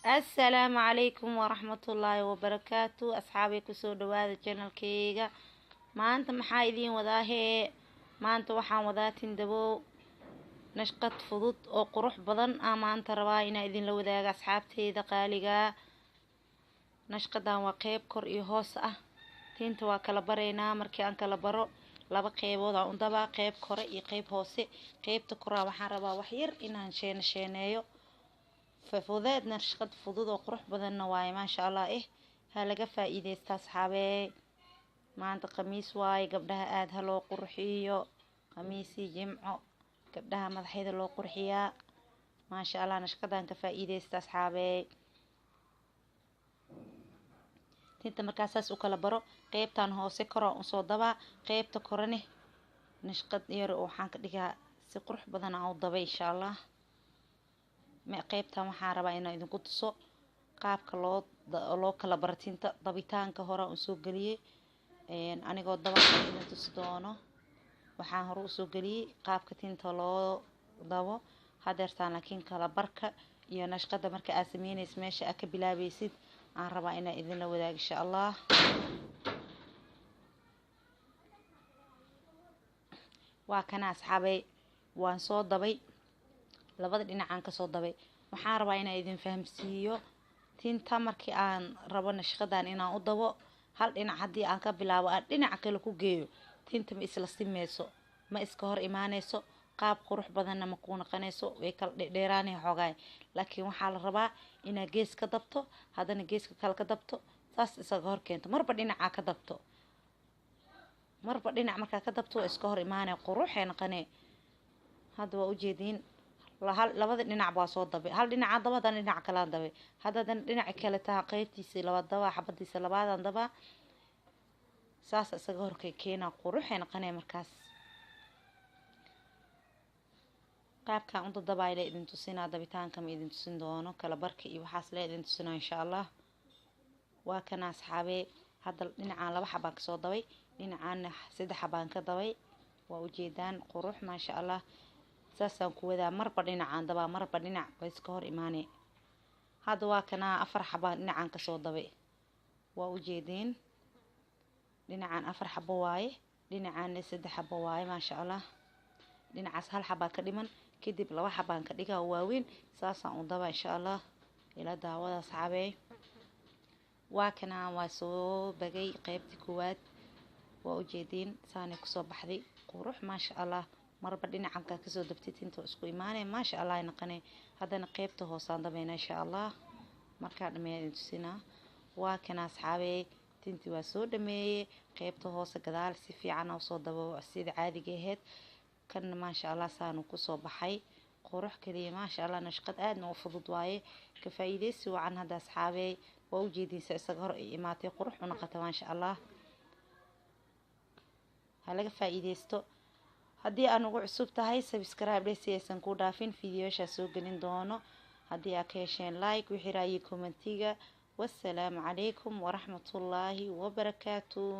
السلام عليكم ورحمة الله وبركاته. أصحابي كسو دواد channel كيغا ما أنت محايدين وذاهي ما أنت وحان وذاتين دبو نشقد فضود أو قروح بدن أما أنت رواينا إذن لو ذاك أصحابتي دقاليغا نشقدان وقيب كور إيهوس تينت وكالبرينا مركي أن كالبرو laba qeybood aan daba qeyb kore iyo qeyb hoose qeybta kore waxaan rabaa wax yar inaan sheeneeyo fududeedna shaqad fudud oo qurux badanna waaye ma sha Allah ha laga faa'iideysto asxaabey maanta khamiis waaye gabdhaha aad ha loo qurxiyo khamiisi jimco gabdhaha madaxeeda loo qurxiyaa ma sha Allah nashqadan ka faa'iideysto asxaabey tinta markaas u kala baro qeybtan hoose koro oo soo daba qeybta korane nashqad yar oo waxaan ka dhigaa si qurux badan aan u daba insha Allah ma qeybtan waxaan rabaa inaan idinku tuso qaabka loo kala baro tinta dabitaanka hore oo soo galiyay anigoo daba idin tusi doono waxaan hore u soo galiyay qaabka tinta loo dabo hadeertaan laakiin kala barka iyo nashqada marka aad sameynaysid meesha aad ka bilaabaysid aan rabaa inaan idin la wadaago insha Allah waa kana asxaabay waan soo dabay labada dhinacaan ka soo dabay waxaan rabaa inaan idin fahamsiiyo tinta markii aan rabo nashqadan inaan u dabo hal dhinac hadii aan ka bilaabo aan dhinac kale ku geeyo tinta ma isla simeyso ma iska hor imaanayso qaab qurux badanna ma ku noqonayso way kala dheeraanay xogaay laakiin waxaa la rabaa inaad gees ka dabto hadana geeska kale ka dabto saas isaga hor keento marba dhinaca ka dabto marba dhinac marka ka dabto iska hor imaanay quruxay noqonay hadda waa u jeedin labada dhinac baa soo dabay hal dhinac daba hadana dhinac kale dabay hadana dhinac kale taa qaybtiisa labada daba xabadiisa labadan daba saas isaga hor keena quruxay noqonay markaas qaabka uu dabaay la idin tusinaa dabitaanka ma idin tusin doono kala barka iyo waxaas la idin tusinaa insha Allah waa kana asxaabey hadda dhinacaan laba xabaan ka soo dabay dhinacaan saddex xabaan ka dabay waa u jeedaan qurux ma sha Allah saasaan ku wadaa marba dhinacaan daba marba dhinac way iska hor imaanay hadda waa kana afar xabaan dhinacaan ka soo dabay waa u jeedin dhinacaan afar xabo waaye dhinacaan saddex xabo waaye ma sha Allah dhinacaas hal xabaa ka dhiman kadib laba xabaan ka dhigaa waaweyn saasaan u daba insha Allah ila daawada asxaabey waa kana waa soo bagay qaybtii koowaad waa u jeedin saani ku soo baxday qurux ma sha Allah marba dhinacan ka soo dabtay tinta isku iimaanay ma sha Allah naqanay hadana qaybta hoosaan dabayna insha Allah marka dhameeyay tusina waa kana asxaabey tinti waa soo dhameeyay qaybta hoose gadaal si fiican oo soo dabo sida caadiga ahayd kan ma sha Allah saanu ku soo baxay qurux kaliya ma sha Allah nashqad aadna u fudud waaye ka faa'iideysi wacan hada asxaabey waa u jeedinaysa isaga hor imaatay qurux u noqotay ma sha Allah halaga faa'iideysto hadii aan ugu cusub tahay subscribe aysan ku dhaafin fiidiyoosha soo galin doono hadii aad ka hesheen like wixii raayay commentiga wassalamu calaykum wa rahmatullahi wa barakatuh